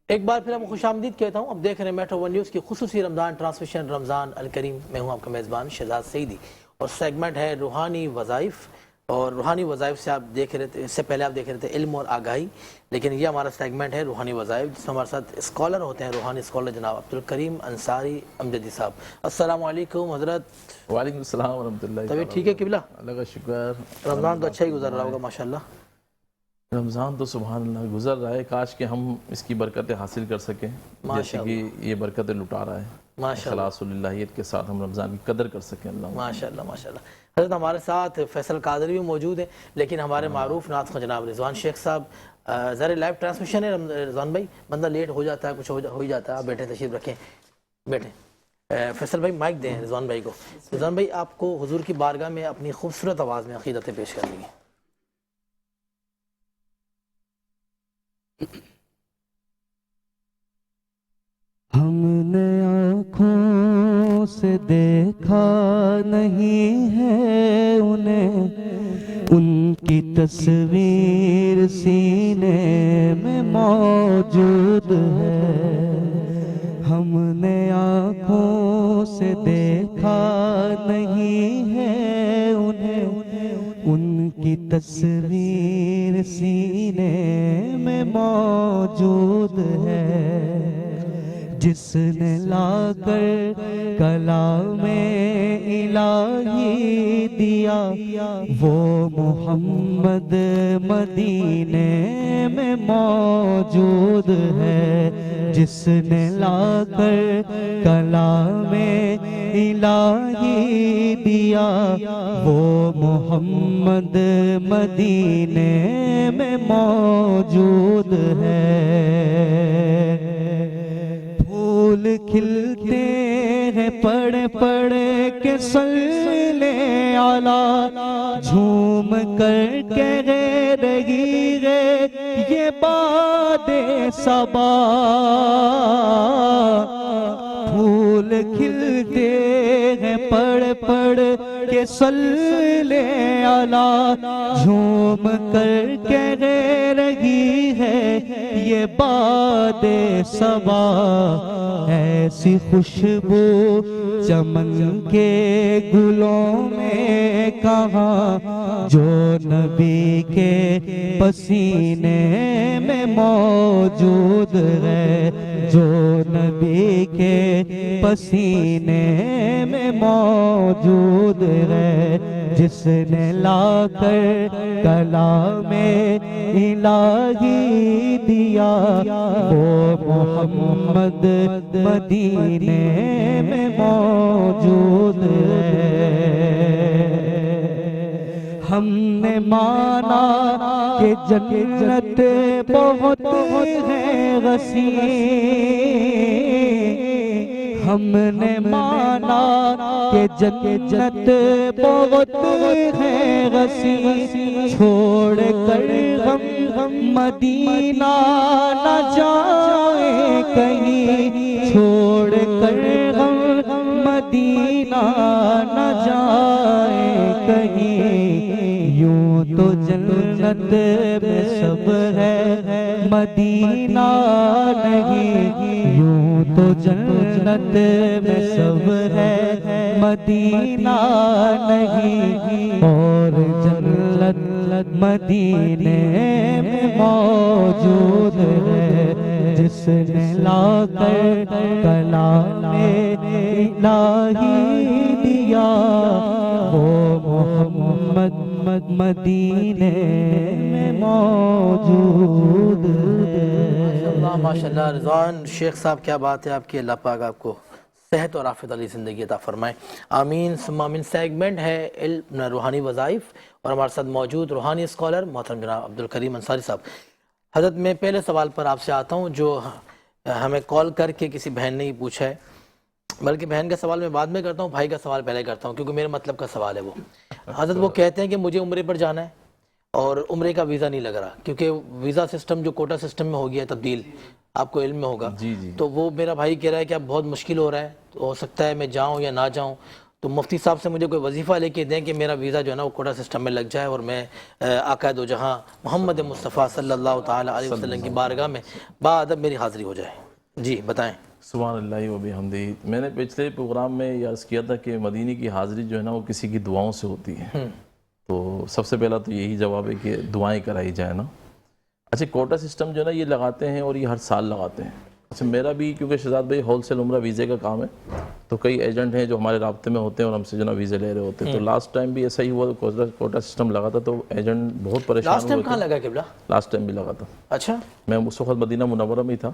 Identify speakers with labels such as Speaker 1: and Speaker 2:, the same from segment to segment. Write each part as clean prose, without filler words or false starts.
Speaker 1: ایک بار پھر آپ کو خوش آمدید کہتا ہوں. اب دیکھ رہے ہیں میٹرو ون نیوز کی خصوصی رمضان ٹرانسمیشن رمضان الکریم. میں ہوں آپ کا میزبان شہزاد سعیدی اور سیگمنٹ ہے روحانی وظائف. اور روحانی وظائف سے آپ دیکھ رہے تھے، اس سے پہلے آپ دیکھ رہے تھے علم اور آگاہی، لیکن یہ ہمارا سیگمنٹ ہے روحانی وظائف جس میں ہمارے ساتھ اسکالر ہوتے ہیں، روحانی اسکالر جناب عبدالکریم انصاری امجدی صاحب. السلام علیکم حضرت.
Speaker 2: وعلیکم السلام ورحمۃ اللہ.
Speaker 1: طبیعت ٹھیک ہے قبلہ؟
Speaker 2: اللہ کا شکر.
Speaker 1: رمضان تو اچھا ہی گزر رہا ہوگا ماشاءاللہ.
Speaker 2: رمضان تو سبحان اللہ گزر رہا ہے، کاش کہ ہم اس کی برکتیں حاصل کر سکیں جیسے کہ یہ برکتیں لٹا رہا ہے. اخلاص اللہیت کے ساتھ ہم رمضان کی قدر کر سکیں. اللہ
Speaker 1: ماشاءاللہ ماشاءاللہ. حضرت ہمارے ساتھ فیصل قادری بھی موجود ہیں، لیکن ہمارے معروف نعت خواں جناب رضوان شیخ صاحب. ذرا لائیو ٹرانسمیشن ہے رضوان بھائی، بندہ لیٹ ہو جاتا ہے، کچھ ہو ہی جاتا ہے. آپ بیٹھے تشریف رکھیں، بیٹھیں. فیصل بھائی مائک دیں رضوان بھائی کو. رضوان بھائی آپ کو حضور کی بارگاہ میں اپنی خوبصورت آواز میں عقیدتیں پیش کر دیں گے.
Speaker 3: ہم نے آنکھوں سے دیکھا نہیں ہے انہیں، ان کی تصویر سینے میں موجود ہے. ہم نے آنکھوں سے دیکھا نہیں ہے انہیں، ان کی تصویر سینے میں موجود ہے. جس نے لا کر کلام الہی دیا وہ محمد مدینے میں موجود ہے. جس نے لا کر کلام الہی دیا وہ محمد مدینے میں موجود ہے. پھول کھلتے ہیں پڑھ پڑھ کے صلی علی، جھوم کر کہہ رہی ہے یہ باد صبا. پھول کھلتے ہیں پڑھ پڑھ کے صلی علی، جھوم کر کہہ رہی ہے یہ باد صبا. ایسی خوشبو چمن کے گلوں میں کہاں جو نبی کے پسینے میں موجود ہے، جو نبی کے پسینے میں موجود ہے. جس نے لا کر کلام الہی دیا وہ محمد مدینے میں موجود ہے. ہم نے مانا کہ جنت بہت ہے وسیع، ہم نے مانا کہ جنت بہت ہے وسیع. چھوڑ کر ہم مدینہ نہ جائیں کہیں، چھوڑ کر ہم مدینہ نہ جائیں کہیں. یوں تو جنت میں سب ہے مدینہ نہیں، یوں تو جنت میں سب ہے مدینہ نہیں. اور جنت مدینے میں موجود ہے. جس نے لا کر کلام الہی دیا وہ محمد مدینے میں موجود ہے.
Speaker 1: ماشاءاللہ رضوان شیخ صاحب کیا بات ہے آپ کی. اللہ پاک آپ کو صحت اور عافیت علی زندگی عطا فرمائے، آمین ثم آمین. سیگمنٹ ہے علم روحانی وظائف اور ہمارے ساتھ موجود روحانی اسکالر محترم جناب عبدالکریم انصاری صاحب. حضرت میں پہلے سوال پر آپ سے آتا ہوں جو ہمیں کال کر کے کسی بہن نے ہی پوچھا ہے، بلکہ بہن کا سوال میں بعد میں کرتا ہوں، بھائی کا سوال پہلے کرتا ہوں کیونکہ میرے مطلب کا سوال ہے وہ. حضرت وہ کہتے ہیں کہ مجھے عمرے پر جانا ہے اور عمرے کا ویزا نہیں لگ رہا کیونکہ ویزا سسٹم جو کوٹا سسٹم میں ہو گیا ہے تبدیل، آپ کو علم میں ہوگا.
Speaker 2: جی جی.
Speaker 1: تو وہ میرا بھائی کہہ رہا ہے کہ اب بہت مشکل ہو رہا ہے، تو ہو سکتا ہے میں جاؤں یا نہ جاؤں. تو مفتی صاحب سے مجھے کوئی وظیفہ لے کے دیں کہ میرا ویزا جو ہے نا وہ کوٹا سسٹم میں لگ جائے اور میں آقا دو جہاں محمد مصطفیٰ صلی اللہ تعالی علیہ وسلم کی بارگاہ میں باادب میری حاضری ہو جائے. جی بتائیں.
Speaker 2: سبحان اللہ و بحمدہ. میں نے پچھلے پروگرام میں یہ عرض کیا تھا کہ مدینے کی حاضری جو ہے نا وہ کسی کی دعاؤں سے ہوتی ہے. تو سب سے پہلا تو یہی جواب ہے کہ دعائیں کرائی جائیں نا. اچھا کوٹا سسٹم جو ہے نا یہ لگاتے ہیں اور یہ ہر سال لگاتے ہیں. اچھا میرا بھی کیونکہ شہزاد بھائی ہول سیل عمرہ ویزے کا کام ہے تو کئی ایجنٹ ہیں جو ہمارے رابطے میں ہوتے ہیں اور ہم سے جو نا ویزے لے رہے ہوتے ہیں. تو لاسٹ ٹائم بھی ایسا ہی ہوا, کوٹا سسٹم لگا تھا تو ایجنٹ بہت پریشان ہوئے.
Speaker 1: لاسٹ ٹائم کہاں لگا قبلہ؟
Speaker 2: لاسٹ ٹائم بھی لگا تھا.
Speaker 1: اچھا
Speaker 2: میں اس وقت مدینہ منورہ میں ہی تھا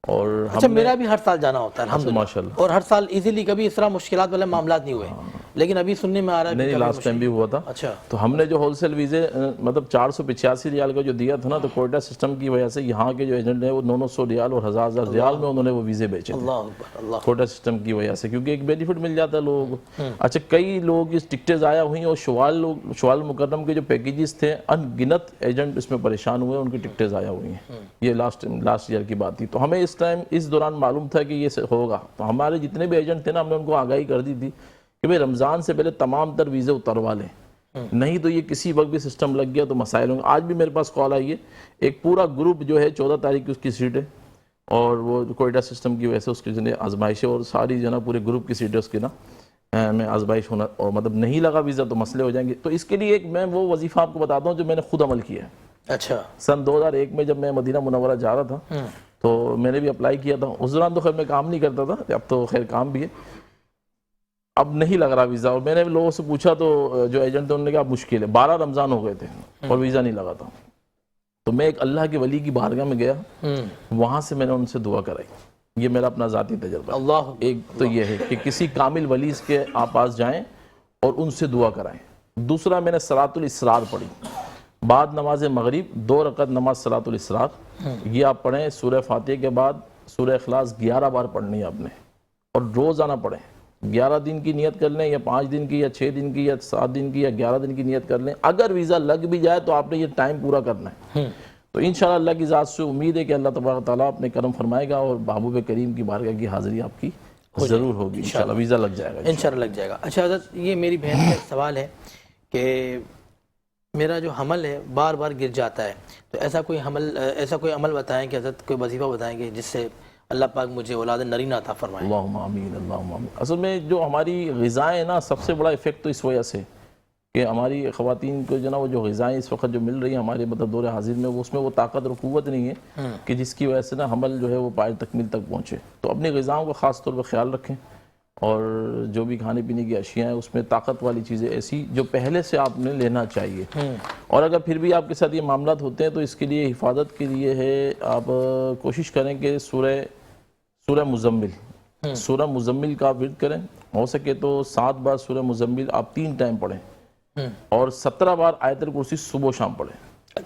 Speaker 2: اور
Speaker 1: اچھا میرا بھی ہر سال جانا ہوتا ہے الحمدللہ
Speaker 2: ماشاءاللہ,
Speaker 1: اور ہر سال ایزیلی کبھی اس طرح مشکلات والے معاملات نہیں ہوئے, لیکن ابھی سننے میں آ رہا ہے
Speaker 2: نہیں لاسٹ ٹائم بھی ہوا تھا.
Speaker 1: اچھا
Speaker 2: تو ہم نے جو ہول سیل ویزے مطلب 485 ریال کا جو دیا تھا نا تو کوئٹہ سسٹم کی وجہ سے یہاں کے جو ایجنٹ ہیں وہ 900 ریال اور 1000 ریال میں انہوں نے وہ ویزے بیچے تھے
Speaker 1: اللہ اکبر اللہ.
Speaker 2: کوئٹہ سسٹم کی وجہ سے, کیونکہ ایک بینیفٹ مل جاتا ہے لوگوں کو. اچھا کئی لوگ اس ٹکٹیں ضائع ہوئی اور شوال مکرم کے جو پیکیجز تھے ان گنت ایجنٹ اس میں پریشان ہوئے, ان کی ٹکٹیں ضائع ہوئی ہیں. یہ لاسٹ ایئر کی بات تھی. تو ہمیں اس ٹائم اس دوران معلوم تھا کہ یہ ہوگا, تو ہمارے جتنے بھی ایجنٹ تھے نا ہم نے ان کو آگاہی کر دی تھی کہ بھئی رمضان سے پہلے تمام تر ویزے اتروا لیں, نہیں تو یہ کسی وقت بھی سسٹم لگ گیا تو مسائل ہوں گے. آج بھی میرے پاس کال آئی ہے, ایک پورا گروپ جو ہے 14 تاریخ کی اس کی سیٹ ہے اور وہ کوئٹہ سسٹم کی وجہ سے اس کی جو آزمائش ہے اور ساری جو ہے نا پورے گروپ کی سیٹیں اس کی نا میں آزمائش ہونا اور مطلب نہیں لگا ویزا تو مسئلے ہو جائیں گے. تو اس کے لیے ایک میں وہ وظیفہ آپ کو بتاتا ہوں جو میں نے خود عمل کیا ہے.
Speaker 1: اچھا
Speaker 2: سن 2001 میں جب میں مدینہ منورہ جا رہا تھا تو میں نے بھی اپلائی کیا تھا. اس دوران تو خیر میں کام نہیں کرتا تھا, اب تو خیر کام بھی ہے. اب نہیں لگ رہا ویزا اور میں نے لوگوں سے پوچھا تو جو ایجنٹ تھے انہوں نے کہا مشکل ہے. 12 رمضان ہو گئے تھے اور ویزا نہیں لگا تھا. تو میں ایک اللہ کے ولی کی بارگاہ میں گیا, وہاں سے میں نے ان سے دعا کرائی. یہ میرا اپنا ذاتی تجربہ ہے.
Speaker 1: اللہ
Speaker 2: ایک تو یہ ہے کہ کسی کامل ولی کے آپ پاس جائیں اور ان سے دعا کرائیں. دوسرا میں نے صلاۃ الاسرار پڑھی بعد نماز مغرب, 2 رکعت نماز صلاۃ الاسرار. یہ آپ پڑھیں سورہ فاتحہ کے بعد سورہ اخلاص 11 بار پڑھنی ہے آپ نے اور روزانہ پڑھیں. 11 دن کی نیت کر لیں یا 5 دن کی یا 6 دن کی یا 7 دن کی یا 11 دن کی نیت کر لیں. اگر ویزا لگ بھی جائے تو آپ نے یہ ٹائم پورا کرنا ہے. تو انشاءاللہ اللہ کی ذات سے امید ہے کہ اللہ تبارک تعالیٰ اپنے کرم فرمائے گا اور محبوب کریم کی بارگاہ کی حاضری آپ کی ضرور ہوگی انشاءاللہ. ویزا لگ جائے گا
Speaker 1: انشاءاللہ لگ جائے گا. اچھا حضرت یہ میری بہن کا ایک سوال ہے کہ میرا جو حمل ہے بار بار گر جاتا ہے, تو ایسا کوئی عمل بتائیں کہ حضرت کوئی وظیفہ بتائیں کہ جس سے اللہ پاک مجھے اولاد نرینہ عطا فرمائے.
Speaker 2: اللہم آمین اللہم آمین. اصل میں جو ہماری غذائیں ہیں نا سب سے بڑا ایفیکٹ تو اس وجہ سے کہ ہماری خواتین کو جو نا وہ جو غذائیں اس وقت جو مل رہی ہیں ہمارے مطلب دور حاضر میں وہ اس میں وہ طاقت اور قوت نہیں ہے کہ جس کی وجہ سے نا حمل جو ہے وہ پائے تکمیل تک پہنچے. تو اپنی غذاؤں کا خاص طور پر خیال رکھیں اور جو بھی کھانے پینے کی اشیاء ہیں اس میں طاقت والی چیزیں ایسی جو پہلے سے آپ نے لینا چاہیے. اور اگر پھر بھی آپ کے ساتھ یہ معاملات ہوتے ہیں تو اس کے لیے حفاظت کے لیے ہے آپ کوشش کریں کہ سورہ مزمل کا آپ ورد کریں. ہو سکے تو 7 بار سورہ مزمل آپ 3 ٹائم پڑھیں اور 17 بار آیت الکرسی صبح و شام پڑھیں.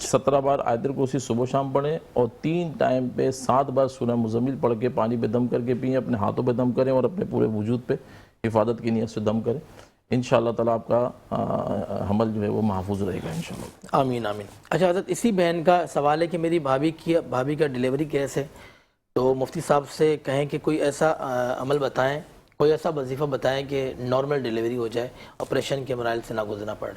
Speaker 2: 17 بار آیت الکرسی صبح و شام پڑھیں اور 3 ٹائم پہ 7 بار سورہ مزمل پڑھ کے پانی پہ دم کر کے پئیں, اپنے ہاتھوں پہ دم کریں اور اپنے پورے وجود پہ حفاظت کی نیت سے دم کریں. انشاءاللہ تعالیٰ آپ کا حمل جو ہے وہ محفوظ رہے گا انشاءاللہ.
Speaker 1: آمین آمین. اچھا حضرت اسی بہن کا سوال ہے کہ میری بھابھی کا ڈیلیوری کیس ہے, تو مفتی صاحب سے کہیں کہ کوئی ایسا عمل بتائیں, کوئی ایسا وظیفہ بتائیں کہ نارمل ڈیلیوری ہو جائے, آپریشن کے مراحل سے نہ گزرنا پڑے.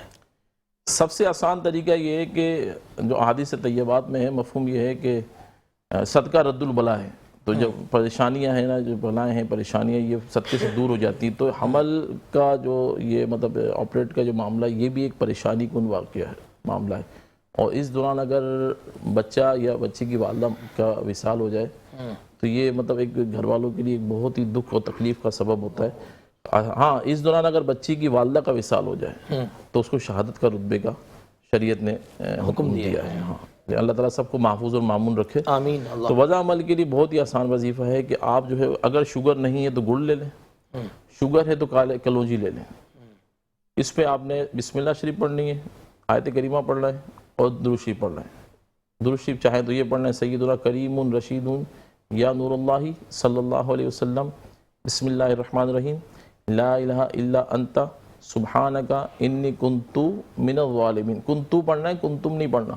Speaker 2: سب سے آسان طریقہ یہ ہے کہ جو احادیث طیبات میں ہے مفہوم یہ ہے کہ صدقہ رد البلا ہے. تو جو پریشانیاں ہیں نا, جو بلائیں ہیں پریشانیاں یہ صدقے سے دور ہو جاتی ہیں. تو حمل کا جو یہ مطلب آپریٹ کا جو معاملہ یہ بھی ایک پریشانی کن واقعہ ہے معاملہ ہے. اور اس دوران اگر بچہ یا بچی کی والدہ کا وصال ہو جائے تو یہ مطلب ایک گھر والوں کے لیے ایک بہت ہی دکھ اور تکلیف کا سبب ہوتا ہے. ہاں اس دوران اگر بچی کی والدہ کا وصال ہو جائے تو اس کو شہادت کا رتبے کا شریعت نے حکم دیا ہے. ہاں اللہ تعالیٰ سب کو محفوظ اور معمون رکھے.
Speaker 1: آمین.
Speaker 2: تو وضع عمل کے لیے بہت ہی آسان وظیفہ ہے کہ آپ جو ہے اگر شوگر نہیں ہے تو گڑ لے لیں, شوگر ہے تو کلونجی لے لیں. اس پہ آپ نے بسم اللہ شریف پڑھنی ہے, آیت کریمہ پڑھنا ہے اور درود شریف پڑھنا ہے. درود شریف چاہے تو یہ پڑھنا ہے سیدنا کریم رشید یا نور اللہ صلی اللہ علیہ وسلم, بسم اللہ الرحمن الرحیم, لا الہ الا انت سبحانک انی کنتو من الظالمین. کنتو پڑھنا ہے, کنتم نہیں پڑھنا.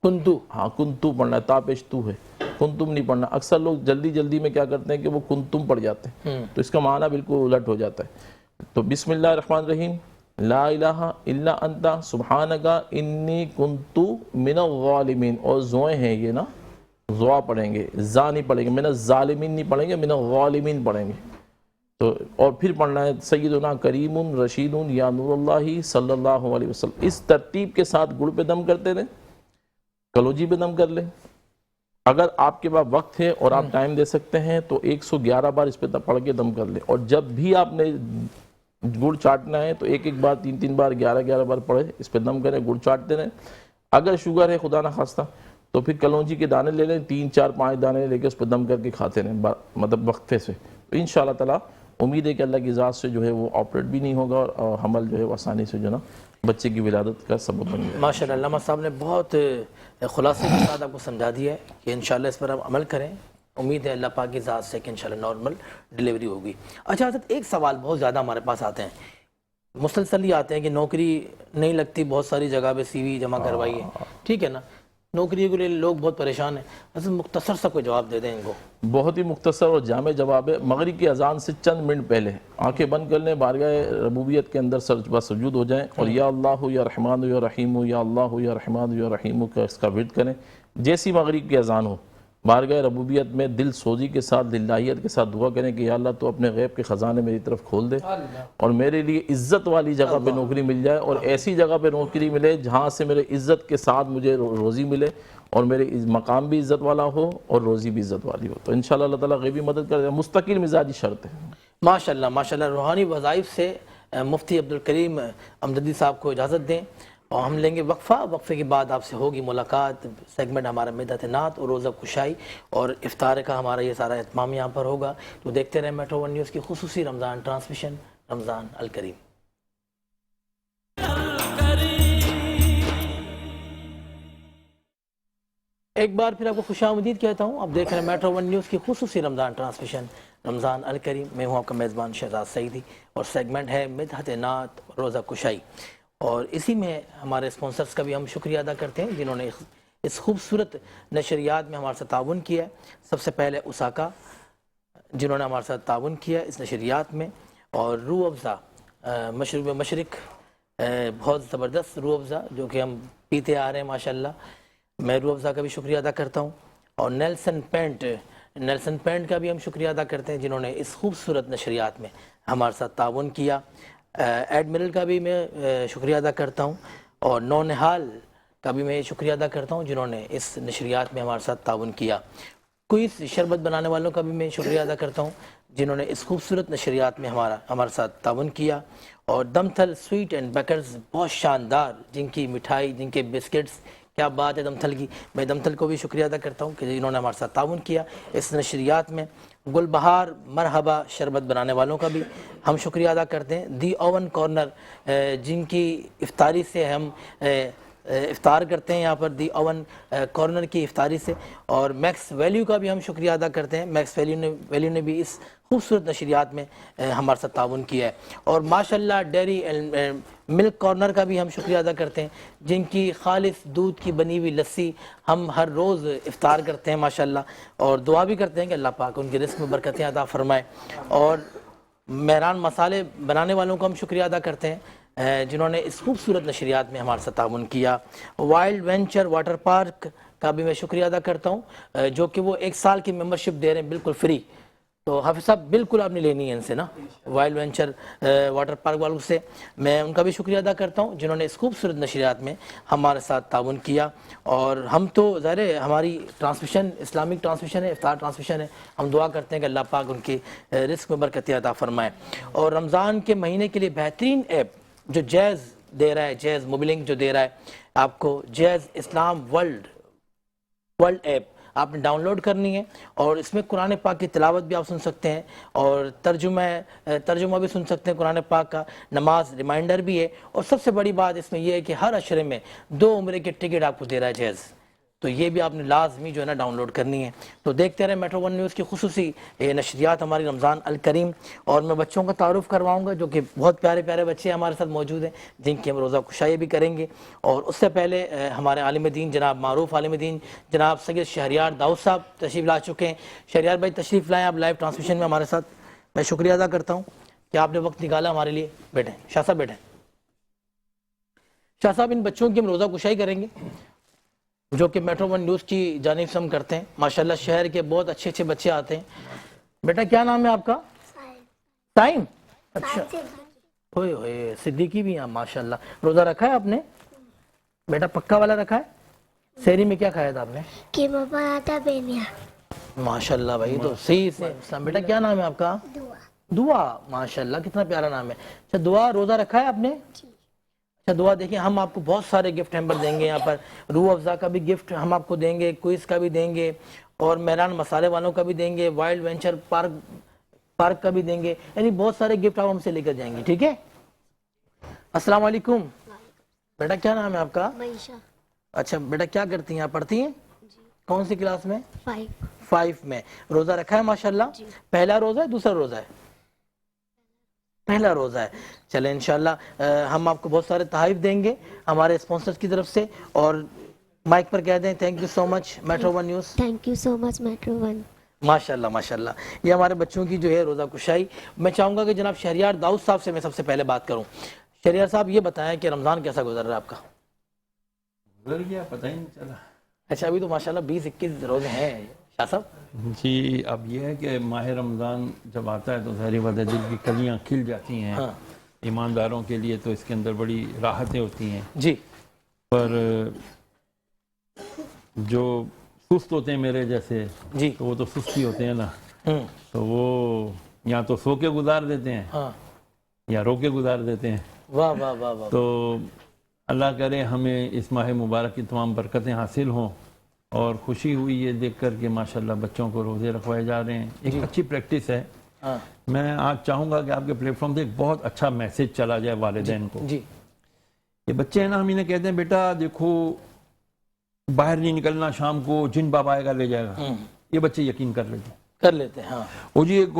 Speaker 1: کنتو,
Speaker 2: ہاں کنتو پڑھنا ہے, تا پیش تو ہے, کنتم نہیں پڑھنا. اکثر لوگ جلدی میں کیا کرتے ہیں کہ وہ کنتم پڑھ جاتے ہیں تو اس کا معنی بالکل الٹ ہو جاتا ہے. تو بسم اللہ الرحمن الرحیم، لا الہ الا انت سبحانک انی کنت من الظالمین، اور زوئیں ہیں یہ نا، زوا پڑھیں گے، زا نہیں پڑھیں گے، من الظالمین نہیں پڑھیں گے، من الظالمین پڑھیں گے. تو اور پھر پڑھنا ہے سیدنا کریم رشید یا نور اللہ صلی اللہ علیہ وسلم. اس ترتیب کے ساتھ گڑ پہ دم کرتے رہیں، کلوجی پہ دم کر لیں. اگر آپ کے پاس وقت ہے اور آپ ٹائم دے سکتے ہیں تو 111 بار اس پہ پڑھ کے دم کر لیں. اور جب بھی آپ نے گڑ چاٹنا ہے تو ایک ایک بار 3 بار 11 بار پڑھے، اس پہ دم کریں، گڑ چاٹتے رہیں. اگر شوگر ہے خدا نہ خواستہ تو پھر کلونجی کے دانے لے لیں، 3 4 5 دانے لے کے اس پہ دم کر کے کھاتے رہیں، مطلب وقفے سے. تو انشاءاللہ تعالیٰ امید ہے کہ اللہ کی ذات سے جو ہے وہ آپریٹ بھی نہیں ہوگا اور حمل جو ہے وہ آسانی سے جو ہے نا بچے کی ولادت کا سبب بن گیا.
Speaker 1: ماشاءاللہ علامہ صاحب نے بہت خلاصے کے ساتھ آپ کو سمجھا دیا ہے کہ انشاءاللہ اس پر ہم عمل کریں. امید ہے اللہ پاک کی ذات سے کہ انشاءاللہ نارمل ڈیلیوری ہوگی. اچھا حضرت، ایک سوال بہت زیادہ ہمارے پاس آتے ہیں، مسلسل ہی آتے ہیں کہ نوکری نہیں لگتی، بہت ساری جگہ پہ سی وی جمع کروائیے، ٹھیک ہے نا، نوکری کے لیے لوگ بہت پریشان ہیں. حضرت مختصر سا کوئی جواب دے دیں ان کو.
Speaker 2: بہت ہی مختصر اور جامع جواب ہے. مغرب کی اذان سے چند منٹ پہلے آنکھیں بند کر لیں، بارگاہ ربوبیت کے اندر سجود ہو جائیں اور یا اللہ یا رحمان یا رحیم یا اللہ یا رحمان یا رحیم کا اس کا ورد کریں. جیسی مغرب کی اذان ہو بارگاہ ربوبیت میں دل سوزی کے ساتھ، دلداہیت کے ساتھ دعا کریں کہ یا اللہ تو اپنے غیب کے خزانے میری طرف کھول دے اور میرے لیے عزت والی جگہ پہ نوکری مل جائے، اور ایسی جگہ پہ نوکری ملے جہاں سے میرے عزت کے ساتھ مجھے روزی ملے اور میرے مقام بھی عزت والا ہو اور روزی بھی عزت والی ہو. تو انشاءاللہ اللہ تعالیٰ غیبی مدد کر دے. مستقل مزاجی شرط ہے.
Speaker 1: ماشاءاللہ ماشاءاللہ. روحانی وظائف سے مفتی عبدالکریم امجدی صاحب کو اجازت دیں اور ہم لیں گے وقفہ. وقفے کے بعد آپ سے ہوگی ملاقات. سیگمنٹ ہمارا مدحت نعت اور روزہ کشائی اور افطار کا ہمارا یہ سارا اہتمام یہاں پر ہوگا. تو دیکھتے رہیں میٹرو ون نیوز کی خصوصی رمضان ٹرانسمیشن، رمضان الکریم. ایک بار پھر آپ کو خوش آمدید کہتا ہوں. آپ دیکھ رہے ہیں میٹرو ون نیوز کی خصوصی رمضان ٹرانسمیشن، رمضان الکریم. میں ہوں آپ کا میزبان شہزاد سعیدی اور سیگمنٹ ہے مدحت نعت روزہ کشائی. اور اسی میں ہمارے اسپانسرز کا بھی ہم شکریہ ادا کرتے ہیں جنہوں نے اس خوبصورت نشریات میں ہمارے ساتھ تعاون کیا ہے. سب سے پہلے اساکا جنہوں نے ہمارے ساتھ تعاون کیا اس نشریات میں، اور روح افزا مشرق مشرق، بہت زبردست روح افزا جو کہ ہم پیتے آ رہے ہیں ماشاءاللہ. میں روح افزا کا بھی شکریہ ادا کرتا ہوں. اور نیلسن پینٹ کا بھی ہم شکریہ ادا کرتے ہیں جنہوں نے اس خوبصورت نشریات میں ہمارے ساتھ تعاون کیا. ایڈمرل کا بھی میں شکریہ ادا کرتا ہوں، اور نونہال کا بھی میں شکریہ ادا کرتا ہوں جنہوں نے اس نشریات میں ہمارے ساتھ تعاون کیا. کوئس شربت بنانے والوں کا بھی میں شکریہ ادا کرتا ہوں جنہوں نے اس خوبصورت نشریات میں ہمارے ساتھ تعاون کیا. اور دمتھل سویٹ اینڈ بیکرز بہت شاندار، جن کی مٹھائی، جن کے بسکٹس، کیا بات ہے دمتھل کی. میں دمتھل کو بھی شکریہ ادا کرتا ہوں کہ جنہوں نے ہمارے ساتھ تعاون کیا اس نشریات میں. گل بہار مرحبا شربت بنانے والوں کا بھی ہم شکریہ ادا کرتے ہیں. دی اوون کارنر جن کی افطاری سے ہم افطار کرتے ہیں یہاں پر، دی اوون کارنر کی افطاری سے. اور میکس ویلیو کا بھی ہم شکریہ ادا کرتے ہیں. میکس ویلیو نے بھی اس خوبصورت نشریات میں ہمارے ساتھ تعاون کیا ہے. اور ماشاءاللہ ڈیری ملک کارنر کا بھی ہم شکریہ ادا کرتے ہیں جن کی خالص دودھ کی بنی ہوئی لسی ہم ہر روز افطار کرتے ہیں ماشاءاللہ. اور دعا بھی کرتے ہیں کہ اللہ پاک ان کے رزق میں برکتیں عطا فرمائے. اور مہران مسالے بنانے والوں کو ہم شکریہ ادا کرتے ہیں جنہوں نے اس خوبصورت نشریات میں ہمارے ساتھ تعاون کیا. وائلڈ وینچر واٹر پارک کا بھی میں شکریہ ادا کرتا ہوں جو کہ وہ 1 سال کی ممبرشپ دے رہے ہیں بالکل فری. تو حافظ صاحب بالکل آپ نے لینی ہے ان سے نا، وائلڈ وینچر واٹر پارک والوں سے. میں ان کا بھی شکریہ ادا کرتا ہوں جنہوں نے اس خوبصورت نشریات میں ہمارے ساتھ تعاون کیا. اور ہم تو ظاہر ہے ہماری ٹرانسمیشن اسلامک ٹرانسمیشن ہے، افطار ٹرانسمیشن ہے. ہم دعا کرتے ہیں کہ اللہ پاک ان کی رزق میں برکت عطا فرمائے. اور رمضان کے مہینے کے لیے بہترین ایپ جو جیز دے رہا ہے، جیز موبلنگ جو دے رہا ہے آپ کو، جیز اسلام ورلڈ ایپ آپ نے ڈاؤن لوڈ کرنی ہے. اور اس میں قرآن پاک کی تلاوت بھی آپ سن سکتے ہیں اور ترجمہ بھی سن سکتے ہیں قرآن پاک کا. نماز ریمائنڈر بھی ہے. اور سب سے بڑی بات اس میں یہ ہے کہ ہر عشرے میں 2 عمرے کے ٹکٹ آپ کو دے رہا ہے جیز. تو یہ بھی آپ نے لازمی جو ہے نا ڈاؤن لوڈ کرنی ہے. تو دیکھتے رہیں میٹرو ون نیوز کی خصوصی نشریات ہماری رمضان الکریم. اور میں بچوں کا تعارف کرواؤں گا جو کہ بہت پیارے پیارے بچے ہمارے ساتھ موجود ہیں جن کی ہم روزہ کشائی بھی کریں گے. اور اس سے پہلے ہمارے عالم دین جناب معروف عالم دین جناب سید شہریار داؤد صاحب تشریف لا چکے ہیں. شہریار بھائی تشریف لائیں آپ لائیو ٹرانسمیشن میں ہمارے ساتھ. میں شکریہ ادا کرتا ہوں کہ آپ نے وقت نکالا ہمارے لیے. بیٹھیں شاہ صاحب, بیٹھیں. شاہ صاحب ان بچوں کی ہم روزہ کشائی کریں گے جو کہ میٹرو ون نیوز کی جانب سے ہم کرتے ہیں. ماشاءاللہ شہر کے بہت اچھے اچھے بچے آتے ہیں. بیٹا کیا نام ہے آپ کا؟ سائم. اچھا, ہوئے ہوئے صدیقی بھی ہیں ماشاءاللہ. روزہ رکھا ہے آپ نے بیٹا؟ پکا والا رکھا ہے. سحری میں کیا کھایا تھا آپ نے؟
Speaker 4: قیمہ پراٹھا بینیا.
Speaker 1: ماشاءاللہ بھائی تو صحیح سے. بیٹا کیا نام ہے آپ کا؟ دعا. ماشاءاللہ کتنا پیارا نام ہے. اچھا دعا روزہ رکھا ہے آپ نے؟ اچھا دعا دیکھیں ہم آپ کو بہت سارے گفٹ ہیمبر دیں گے. یہاں پر روح افزا کا بھی گفٹ ہم آپ کو دیں گے, کوئز کا بھی دیں گے, اور میران مسالے والوں کا بھی دیں گے, وائلڈ وینچر پارک کا بھی دیں گے. یعنی بہت سارے گفٹ آپ ہم سے لے کر جائیں گے. ٹھیک ہے. السلام علیکم. بیٹا کیا نام ہے آپ کا؟
Speaker 4: معیشہ.
Speaker 1: اچھا بیٹا کیا کرتی ہیں آپ؟ پڑھتی ہیں کون سی کلاس میں؟
Speaker 4: 5.
Speaker 1: میں. روزہ رکھا ہے ماشاءاللہ؟ پہلا روزہ ہے دوسرا روزہ ہے؟ پہلا روزہ ہے. چلیں انشاءاللہ ہم آپ کو بہت سارے تحائف دیں گے ہمارے اسپانسرز کی طرف سے. اور مائک پر کہہ دیں thank you so much metro one news.
Speaker 4: Thank you so much metro one.
Speaker 1: ماشاءاللہ ماشاءاللہ. یہ ہمارے بچوں کی جو ہے روزہ کشائی. میں چاہوں گا کہ جناب شہریار داؤد صاحب سے میں سب سے پہلے بات کروں. شہریار صاحب یہ بتائیں کہ رمضان کیسا گزر رہا ہے آپ کا؟
Speaker 5: گزر گیا پتہ ہی نہیں چلا.
Speaker 1: اچھا ابھی تو ماشاءاللہ 20-21 روزے ہیں شاہ صاحب.
Speaker 5: جی اب یہ ہے کہ ماہ رمضان جب آتا ہے تو ظاہر بات ہے دل کی کلیاں کھل جاتی ہیں. ایمانداروں کے لیے تو اس کے اندر بڑی راحتیں ہوتی ہیں.
Speaker 1: جی.
Speaker 5: پر جو سست ہوتے ہیں میرے جیسے
Speaker 1: جی
Speaker 5: تو وہ تو سستی ہوتے ہیں نا, تو وہ یا تو سو کے گزار دیتے ہیں یا رو کے گزار دیتے ہیں.
Speaker 1: واہ واہ واہ واہ.
Speaker 5: تو اللہ کرے ہمیں اس ماہ مبارک کی تمام برکتیں حاصل ہوں. اور خوشی ہوئی یہ دیکھ کر کہ ماشاءاللہ بچوں کو روزے رکھوائے جا رہے ہیں. ایک اچھی پریکٹس ہے. میں آج چاہوں گا کہ آپ کے پلیٹ فارم سے ایک بہت اچھا میسج چلا جائے والدین کو.
Speaker 1: جی.
Speaker 5: یہ بچے ہیں نا, ہم انہیں کہتے ہیں بیٹا دیکھو باہر نہیں نکلنا, شام کو جن بابا آئے گا لے جائے گا. یہ بچے یقین کر لیتے ہیں. وہ جی ایک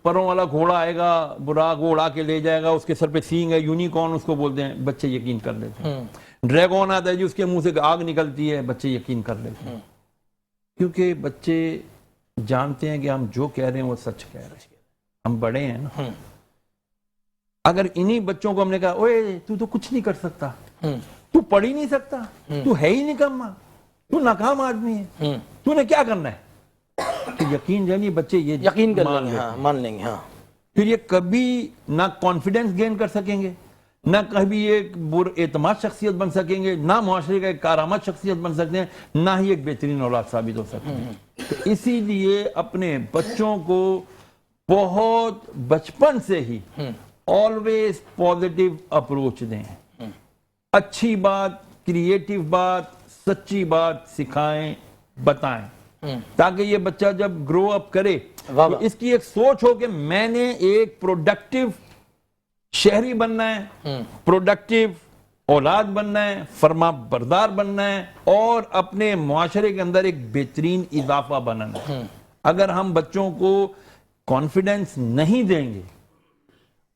Speaker 5: پروں والا گھوڑا آئے گا, براق وہ اڑا کے لے جائے گا, اس کے سر پہ سینگ ہے, یونیکارن اس کو بولتے ہیں, بچے یقین کر لیتے ہیں. ڈریگون آتا ہے جی اس کے منہ سے آگ نکلتی ہے, بچے یقین کر لیتے ہیں. کیونکہ بچے جانتے ہیں کہ ہم جو کہہ رہے ہیں وہ سچ کہہ رہے ہیں. ہم بڑے ہیں نا. اگر انہی بچوں کو ہم نے کہا اوے تو کچھ نہیں کر سکتا, تو پڑھ ہی نہیں سکتا, تو ہے ہی نکما, تو ناکام آدمی ہے, تو نے کیا کرنا ہے, تو یقین جانی بچے یہ
Speaker 1: یقین کر لیں گے, مان لیں گے.
Speaker 5: پھر یہ کبھی نہ کانفیڈنس گین کر سکیں گے, نہ کبھی ایک اعتماد شخصیت بن سکیں گے, نہ معاشرے کا ایک کارآمد شخصیت بن سکتے ہیں, نہ ہی ایک بہترین اولاد ثابت ہو سکتے ہیں. تو اسی لیے اپنے بچوں کو بہت بچپن سے ہی آلویز پازیٹیو اپروچ دیں. اچھی بات, کریٹیو بات, سچی بات سکھائیں, بتائیں, تاکہ یہ بچہ جب گرو اپ کرے تو اس کی ایک سوچ ہو کہ میں نے ایک پروڈکٹیو شہری بننا ہے, پروڈکٹیو اولاد بننا ہے, فرما بردار بننا ہے, اور اپنے معاشرے کے اندر ایک بہترین اضافہ بننا ہے. اگر ہم بچوں کو کانفیڈنس نہیں دیں گے,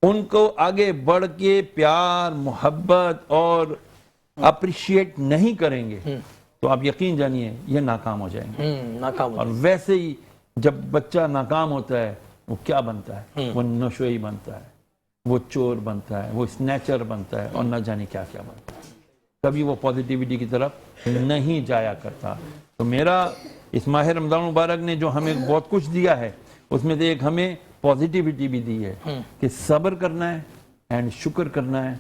Speaker 5: ان کو آگے بڑھ کے پیار, محبت اور اپریشیٹ نہیں کریں گے, تو آپ یقین جانیے یہ ناکام ہو جائیں گے. اور ویسے ہی جب بچہ ناکام ہوتا ہے وہ کیا بنتا ہے, وہ نشوئی بنتا ہے, وہ چور بنتا ہے, وہ سنیچر بنتا ہے, اور نہ جانے کیا کیا بنتا ہے. کبھی وہ پازیٹیوٹی کی طرف نہیں جایا کرتا. تو میرا اس ماہ رمضان مبارک نے جو ہمیں بہت کچھ دیا ہے, اس میں سے ایک ہمیں پازیٹیوٹی بھی دی ہے کہ صبر کرنا ہے اینڈ شکر کرنا ہے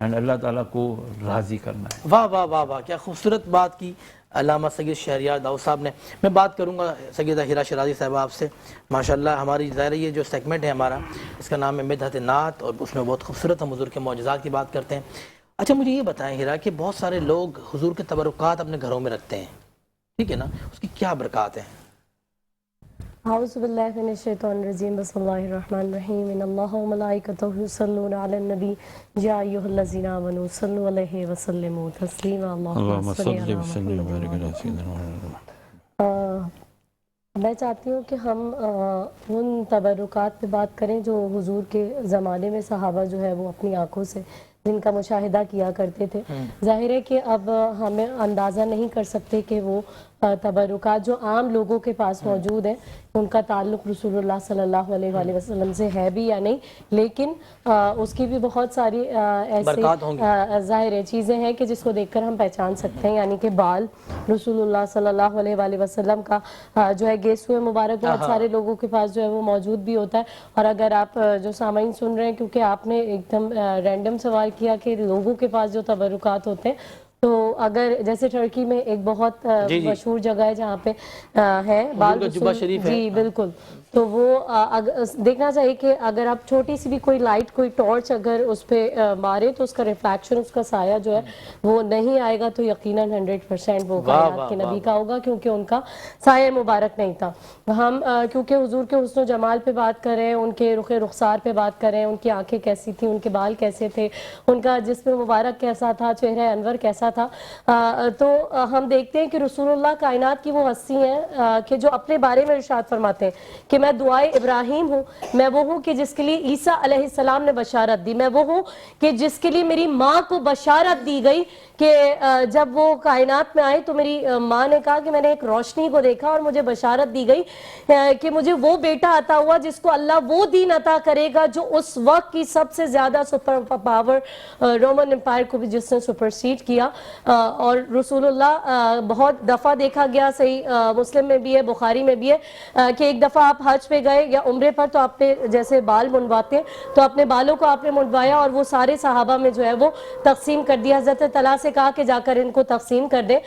Speaker 5: اینڈ اللہ تعالیٰ کو راضی کرنا ہے.
Speaker 1: واہ واہ واہ واہ, کیا خوبصورت بات کی علامہ سید شہریار داؤد صاحب نے. میں بات کروں گا سیدہ ہیرا شرازی صاحبہ آپ سے. ماشاءاللہ ہماری ظاہر یہ جو سیگمنٹ ہے ہمارا, اس کا نام ہے مدحت نعت, اور اس میں بہت خوبصورت ہم حضور کے معجزات کی بات کرتے ہیں. اچھا مجھے یہ بتائیں ہیرا کہ بہت سارے لوگ حضور کے تبرکات اپنے گھروں میں رکھتے ہیں, ٹھیک ہے نا, اس کی کیا برکات ہیں؟
Speaker 6: اعوذ باللہ من الشیطان الرجیم, بسم اللہ الرحمن الرحیم, ان اللہ و ملائکتہ یصلون علی النبی یا ایھا الذین آمنوا صلوا علیہ وسلموا تسلیما. اللہم صل علی محمد. میں چاہتی ہوں کہ ہم ان تبرکات پہ بات کریں جو حضور کے زمانے میں صحابہ جو ہے وہ اپنی آنکھوں سے جن کا مشاہدہ کیا کرتے تھے. ظاہر ہے کہ اب ہمیں اندازہ نہیں کر سکتے کہ وہ تبرکات جو عام لوگوں کے پاس موجود ہیں ان کا تعلق رسول اللہ صلی اللہ علیہ وآلہ وسلم سے ہے بھی یا نہیں, لیکن اس کی بھی بہت ساری ایسے ظاہر چیزیں ہیں کہ جس کو دیکھ کر ہم پہچان سکتے ہیں, یعنی کہ بال رسول اللہ صلی اللہ علیہ وآلہ وسلم کا جو ہے گیسوئے مبارک بہت سارے لوگوں کے پاس جو ہے وہ موجود بھی ہوتا ہے. اور اگر آپ جو سامعین سن رہے ہیں, کیونکہ آپ نے ایک دم رینڈم سوال کیا کہ لوگوں کے پاس جو تبرکات ہوتے ہیں, تو اگر جیسے ٹرکی میں ایک بہت مشہور جگہ ہے جہاں پہ ہے بال
Speaker 1: جبہ شریف ہے,
Speaker 6: جی بالکل, تو وہ دیکھنا چاہیے کہ اگر آپ چھوٹی سی بھی کوئی لائٹ کوئی ٹارچ اگر اس پہ مارے تو اس کا ریفلیکشن اس کا سایہ جو ہے وہ نہیں آئے گا, تو یقیناً 100% وہ کائنات کے نبی کا ہوگا, کیونکہ ان کا سایہ مبارک نہیں تھا. ہم کیونکہ حضور کے حسن و جمال پہ بات کر رہے ہیں, ان کے رخ رخسار پہ بات کر رہے ہیں, ان کی آنکھیں کیسی تھیں, ان کے بال کیسے تھے, ان کا جسم مبارک کیسا تھا, چہرہ انور کیسا تھا, تو ہم دیکھتے ہیں کہ رسول اللہ کائنات کی وہ ہستی ہیں کہ جو اپنے بارے میں ارشاد فرماتے ہیں کہ میں دعائے ابراہیم ہوں, میں وہ ہوں کہ جس کے لیے عیسیٰ علیہ السلام نے بشارت دی, میں وہ ہوں کہ جس کے لیے میری ماں کو بشارت دی گئی کہ جب وہ کائنات میں آئے تو میری ماں نے کہا کہ میں نے ایک روشنی کو دیکھا اور مجھے بشارت دی گئی کہ مجھے وہ بیٹا عطا ہوا جس کو اللہ وہ دین عطا کرے گا جو اس وقت کی سب سے زیادہ سپر پاور رومن امپائر کو بھی جس نے سپرسیڈ کیا. اور رسول اللہ بہت دفعہ دیکھا گیا, صحیح مسلم میں بھی ہے, بخاری میں بھی ہے کہ ایک دفعہ آپ حج پہ گئے یا عمرے پر, تو آپ نے جیسے بال منڈواتے ہیں تو اپنے بالوں کو آپ نے منڈوایا اور وہ سارے صحابہ میں جو ہے وہ تقسیم کر دیا. حضرت طلحہ سے کہا کہ جا کر ان کو تقسیم کر دیں.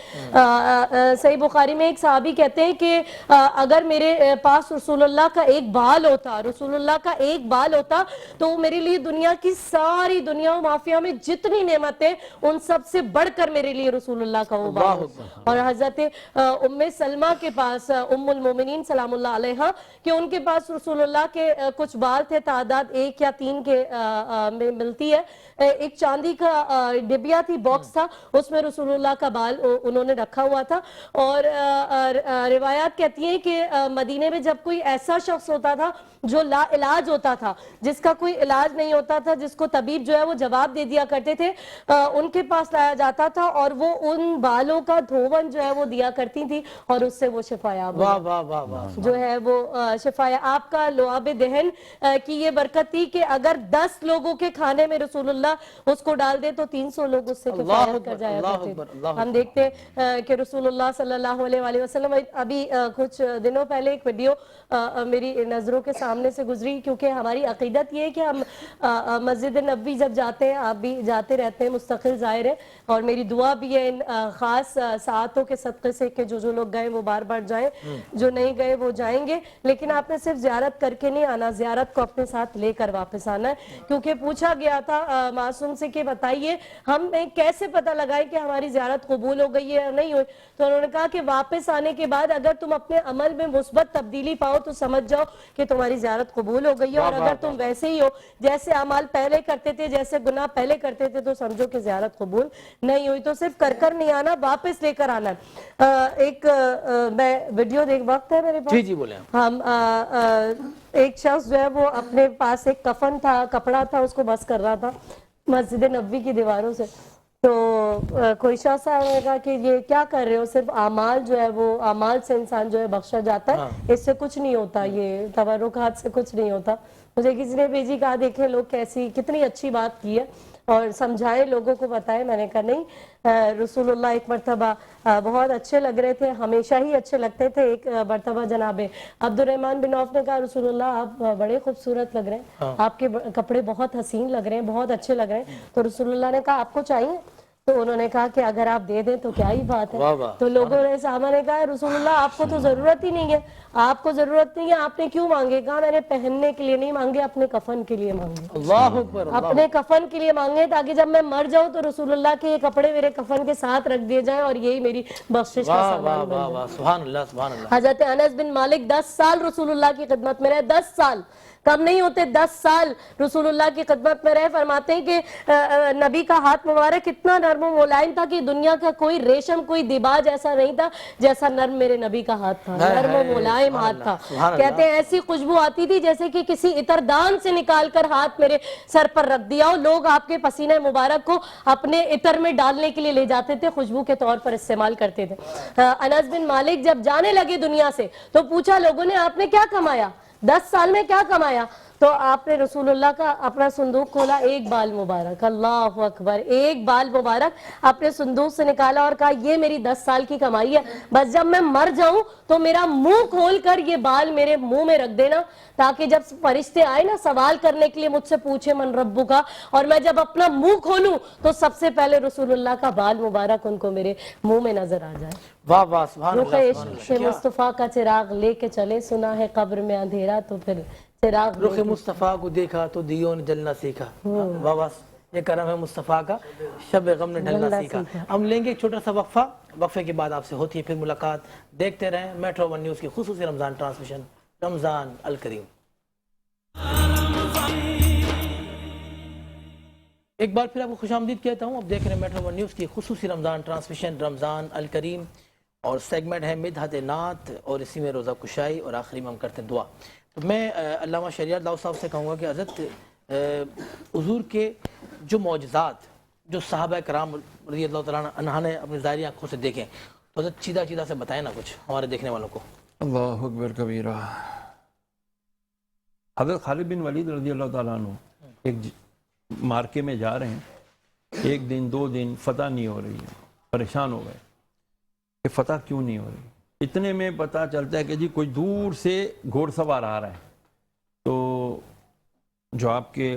Speaker 6: صحیح بخاری میں ایک صحابی کہتے ہیں کہ اگر میرے پاس رسول اللہ کا ایک بال ہوتا, رسول اللہ کا ایک بال ہوتا, تو میرے لیے دنیا کی ساری دنیا و مافیا میں جتنی نعمتیں ان سب سے بڑھ کر میرے لیے رسول اللہ کا وہ بال ہوتا. اور حضرت ام سلمہ کے پاس, ام المومنین سلام اللہ علیہا, کہ ان کے پاس رسول اللہ کے کچھ بال تھے, تعداد 1 یا 3 کے میں ملتی ہے. ایک چاندی کا ڈبیا تھی, باکس تھا, اس میں رسول اللہ کا بال انہوں نے رکھا ہوا تھا. اور روایات کہتی ہیں کہ مدینے میں جب کوئی ایسا شخص ہوتا تھا جو لا علاج ہوتا تھا, جس کا کوئی علاج نہیں ہوتا تھا, جس کو طبیب جو ہے وہ جواب دے دیا کرتے تھے, ان کے پاس لایا جاتا تھا اور وہ ان بالوں کا دھون جو ہے وہ دیا کرتی تھی اور اس سے وہ شفایاب جو ہے وہ شفایاب. آپ کا لعاب دہن کی یہ برکت تھی کہ اگر 10 لوگوں کے کھانے میں رسول اللہ اس کو ڈال دے تو 300 لوگ اس سے کفایت کر جایا کرتے تھے. ہم دیکھتے ہیں کہ رسول اللہ صلی اللہ علیہ وآلہ وسلم, ابھی کچھ دنوں پہلے ایک ویڈیو میری نظروں کے سامنے سے گزری, کیونکہ ہماری عقیدت یہ ہے کہ ہم مسجد نبوی جب جاتے ہیں, آپ بھی جاتے رہتے ہیں, مستقل ظاہر ہے, اور میری دعا بھی ہے ان خاص ساعتوں کے صدقے سے کہ جو لوگ گئے وہ بار بار جائیں, جو نہیں گئے وہ جائیں گے. لیکن آپ نے صرف زیارت کر کے نہیں آنا, زیارت کو اپنے ساتھ لے کر واپس آنا ہے. کیونکہ پوچھا گیا تھا معصوم سے کہ بتائیے ہمیں کیسے پتہ لگائے کہ ہماری زیارت قبول ہو گئی ہے یا نہیں ہوئی, تو انہوں نے کہا کہ واپس آنے کے بعد اگر تم اپنے عمل میں مثبت تبدیلی پاؤ تو سمجھ جاؤ کہ تمہاری زیارت قبول ہو گئی ہے, اور اگر تم ویسے ہی ہو جیسے اعمال پہلے کرتے تھے, جیسے گناہ پہلے کرتے تھے, تو سمجھو کہ زیارت قبول نہیں ہوئی. تو صرف کر نہیں آنا, واپس لے کر آنا. ایک میں ویڈیو دیکھ, وقت ہے میرے پاس؟
Speaker 1: جی جی بولیں.
Speaker 6: ہم ایک شخص جو ہے وہ اپنے پاس ایک کفن تھا, کپڑا تھا, اس کو بس کر رہا تھا مسجد نبوی کی دیواروں سے. تو کوئی شخص نے کہا کہ یہ کیا کر رہے ہو, صرف اعمال جو ہے وہ اعمال سے انسان جو ہے بخشا جاتا ہے, اس سے کچھ نہیں ہوتا, یہ تبرکات سے کچھ نہیں ہوتا. مجھے کسی نے بھیجی, کہا دیکھیں لوگ کیسی کتنی اچھی بات کی ہے اور سمجھائے, لوگوں کو بتائے. میں نے کہا نہیں, رسول اللہ ایک مرتبہ بہت اچھے لگ رہے تھے, ہمیشہ ہی اچھے لگتے تھے. ایک مرتبہ جناب عبد الرحمن بن عوف نے کہا رسول اللہ آپ بڑے خوبصورت لگ رہے ہیں, آپ کے کپڑے بہت حسین لگ رہے ہیں, بہت اچھے لگ رہے ہیں. تو رسول اللہ نے کہا آپ کو چاہیے؟ تو انہوں نے کہا کہ اگر آپ دے دیں تو کیا ہی بات ہے. تو لوگوں نے صحابہ نے کہا رسول اللہ آپ کو تو ضرورت ہی نہیں ہے, آپ کو ضرورت نہیں ہے, آپ نے کیوں مانگے؟ کہا میں نے پہننے کے لیے نہیں مانگے, اپنے کفن کے لیے مانگے.
Speaker 1: اللہ اکبر,
Speaker 6: اپنے کفن کے لیے مانگے تاکہ جب میں مر جاؤں تو رسول اللہ کے یہ کپڑے میرے کفن کے ساتھ رکھ دیے جائیں اور یہی میری بخشش کا سامان بن جائے.
Speaker 1: سبحان اللہ, سبحان اللہ.
Speaker 6: حضرت انس بن مالک 10 سال رسول اللہ کی خدمت میں رہے, 10 سال کم نہیں ہوتے 10 سال رسول اللہ کی خدمت میں رہے. فرماتے ہیں کہ نبی کا ہاتھ مبارک اتنا نرم و ملائم تھا کہ دنیا کا کوئی ریشم کوئی دیباج ایسا نہیں تھا جیسا نرم میرے نبی کا ہاتھ تھا, نرم و ملائم ہاتھ تھا. کہتے ہیں ایسی خوشبو آتی تھی جیسے کہ کسی عطردان سے نکال کر ہاتھ میرے سر پر رکھ دیا ہو. لوگ آپ کے پسینہ مبارک کو اپنے عطر میں ڈالنے کے لیے لے جاتے تھے, خوشبو کے طور پر استعمال کرتے تھے. انس بن مالک جب جانے لگے دنیا سے تو پوچھا لوگوں نے آپ نے کیا کمایا, 10 سال میں کیا کمایا؟ تو آپ نے رسول اللہ کا اپنا صندوق کھولا, ایک بال مبارک, اللہ اکبر, ایک بال مبارک اپنے صندوق سے نکالا اور کہا یہ میری 10 سال کی کمائی ہے, بس جب میں مر جاؤں تو میرا منہ کھول کر یہ بال میرے منہ میں رکھ دینا تاکہ جب فرشتے آئے نا سوال کرنے کے لیے مجھ سے پوچھے من ربو کا, اور میں جب اپنا منہ کھولوں تو سب سے پہلے رسول اللہ کا بال مبارک ان کو میرے منہ میں نظر آ جائے.
Speaker 1: واہ واہ, سبحان
Speaker 6: رخ
Speaker 1: اللہ.
Speaker 6: عشق سے مصطفیٰ کا چراغ لے کے چلے, سنا ہے قبر میں اندھیرا تو پھر چراغ
Speaker 1: رخ مصطفیٰ کو دیکھا تو دیوں نے جلنا سیکھا. واہ واہ, یہ کرم ہے مصطفیٰ کا, شب غم نے ڈھلنا سیکھا. ہم لیں گے ایک چھوٹا سا وقفہ, وقفے کے بعد آپ سے ہوتی ہے پھر ملاقات. دیکھتے رہیں میٹرو ون نیوز کی خصوصی رمضان ٹرانسمیشن رمضان الکریم. ایک بار پھر آپ کو خوش آمدید کہتا ہوں. اب دیکھ رہے ہیں میٹرو ون نیوز کی خصوصی رمضان ٹرانسمیشن رمضان الکریم, اور سیگمنٹ ہے مدحت نعت, اور اسی میں روزہ کشائی, اور آخری میں ہم کرتے ہیں دعا. تو میں علامہ شریعت داؤد صاحب سے کہوں گا کہ حضرت حضور کے جو معجزات جو صحابہ کرام رضی اللہ تعالیٰ عنہ نے اپنی ظاہری آنکھوں سے دیکھیں, تو حضرت چیدہ چیدہ سے بتائیں نا کچھ ہمارے دیکھنے والوں کو.
Speaker 5: اللہ اکبر کبیرہ. حضرت خالد بن ولید رضی اللہ تعالیٰ عنہ ایک مارکے میں جا رہے ہیں, 1 دن 2 دن فتح نہیں ہو رہی ہے, پریشان ہو گئے کہ فتح کیوں نہیں ہو رہی. اتنے میں پتہ چلتا ہے کہ جی کوئی دور سے گھوڑ سوار آ رہا ہے. تو جو آپ کے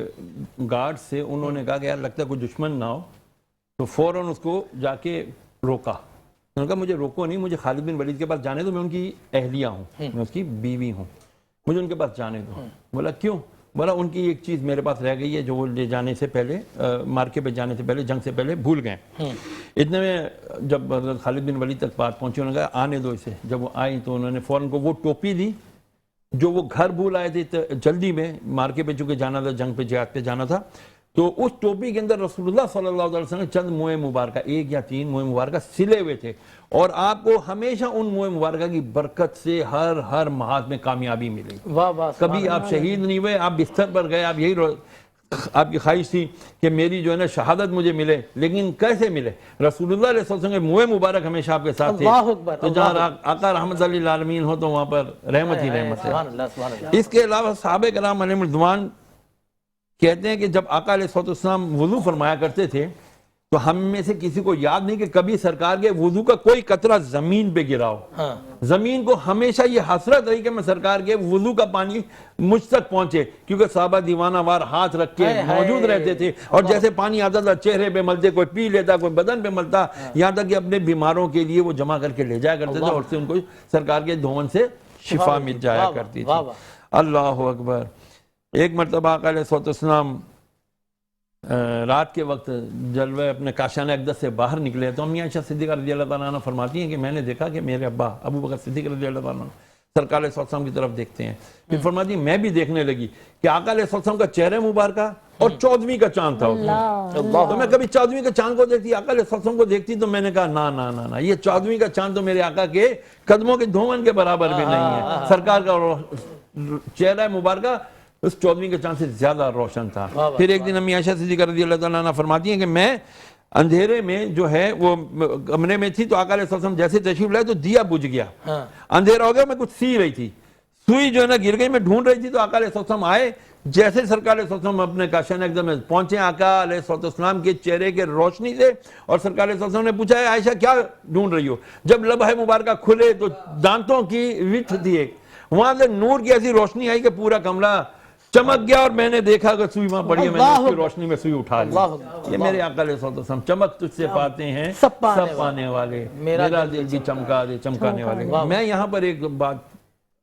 Speaker 5: گارڈ سے انہوں نے کہا کہ یار لگتا ہے کوئی دشمن نہ ہو, تو فوراً اس کو جا کے روکا. انہوں نے کہا مجھے روکو نہیں, مجھے خالد بن ولید کے پاس جانے دو, میں ان کی اہلیہ ہوں, میں اس کی بیوی ہوں, مجھے ان کے پاس جانے دو. بولا کیوں؟ بولا ان کی ایک چیز میرے پاس رہ گئی ہے جو وہ لے جانے سے پہلے, مارکے پہ جانے سے پہلے, جنگ سے پہلے بھول گئے. اتنے میں جب خالد بن ولید تک بات پہنچی, انہوں نے کہا آنے دو اسے. جب وہ آئی تو انہوں نے فوراً کو وہ ٹوپی دی جو وہ گھر بھول آئے تھے جلدی میں, مارکے پہ چونکہ جانا تھا, جنگ پہ جہاد پہ جانا تھا. تو اس ٹوپی کے اندر رسول اللہ صلی اللہ علیہ وسلم چند موئے مبارکہ, 1 یا 3 موئے مبارکہ سلے ہوئے تھے, اور آپ کو ہمیشہ ان موئے مبارکہ کی برکت سے ہر محاذ میں کامیابی ملی.
Speaker 1: واہ واہ,
Speaker 5: کبھی آپ شہید نہیں ہوئے, آپ بستر پر گئے, آپ یہی آپ کی خواہش تھی کہ میری جو ہے نا شہادت مجھے ملے, لیکن کیسے ملے؟ رسول اللہ علیہ وسلم کے موئے مبارک ہمیشہ آپ کے ساتھ تھے. تو جہاں آقا رحمت للعالمین ہو تو وہاں پر رحمت ہی رحمت ہے. اس کے علاوہ صحابہ کرام علیہم رضوان کہتے ہیں کہ جب آقا علیہ السلام وضو فرمایا کرتے تھے تو ہم میں سے کسی کو یاد نہیں کہ کبھی سرکار کے وضو کا کوئی قطرہ زمین پہ گرا ہو. زمین کو ہمیشہ یہ حسرت رہی کہ میں سرکار کے وضو کا پانی مجھ تک پہنچے, کیونکہ صحابہ دیوانہ وار ہاتھ رکھ کے موجود رہتے تھے, اور جیسے پانی آتا تھا چہرے پہ ملتے, کوئی پی لیتا, کوئی بدن پہ ملتا, یہاں تک کہ اپنے بیماروں کے لیے وہ جمع کر کے لے جایا کرتے تھے, اور سے ان کو سرکار کے دھون سے شفا مل جایا کرتی تھی. اللہ اکبر. ایک مرتبہ آقا علیہ السلام رات کے وقت جلوہ اپنے کاشانہ اقدس سے باہر نکلے, تو امی عائشہ صدیقہ رضی اللہ تعالیٰ عنہ فرماتی ہیں کہ میں نے دیکھا کہ میرے ابا ابو بکر صدیق رضی اللہ تعالیٰ عنہ سرکار علیہ السلام کی طرف دیکھتے ہیں. پھر فرماتی ہیں میں بھی دیکھنے لگی کہ آقا علیہ السلام کا چہرہ مبارکہ اور 14ویں کا چاند تھا. تو میں کبھی 14ویں کا چاند کو دیکھتی, آقا علیہ السلام کو دیکھتی, تو میں نے کہا نا یہ 14ویں کا چاند تو میرے آقا کے قدموں کے دھون کے برابر بھی نہیں ہے. سرکار کا چہرہ مبارکہ اس 14ویں کے چاند سے زیادہ روشن تھا. پھر ایک دن امی عائشہ صدیقہ رضی اللہ تعالیٰ عنہ فرماتی ہیں کہ میں اندھیرے میں جو ہے وہ کمرے میں تھی, تو آقا علیہ السلام جیسے تشریف لائے تو دیا بجھ گیا, اندھیرا ہو گیا, میں کچھ سی رہی تھی, سوئی جو ہے نا گر گئی, میں ڈھونڈ رہی تھی, تو آقا علیہ السلام آئے. جیسے سرکار علیہ السلام اپنے کاشانہ اقدس میں پہنچے, آقا علیہ السلام کے چہرے کے روشنی سے, اور سرکار علیہ السلام نے پوچھا عائشہ کیا ڈھونڈ رہی ہو؟ جب لبہ مبارکہ کھلے تو دانتوں کی وٹھ تھی ایک, وہاں سے نور کی ایسی روشنی آئی کہ پورا کمرہ چمک گیا, اور میں نے دیکھا کہ سوئی وہاں پڑی ہے, میں نے اس کی روشنی میں سوئی اٹھا لی. یہ میرے آقا علیہ السلام چمک تجھ سے پاتے ہیں سب پانے والے, میرا دل بھی چمکا دے چمکانے والے. میں یہاں پر ایک بات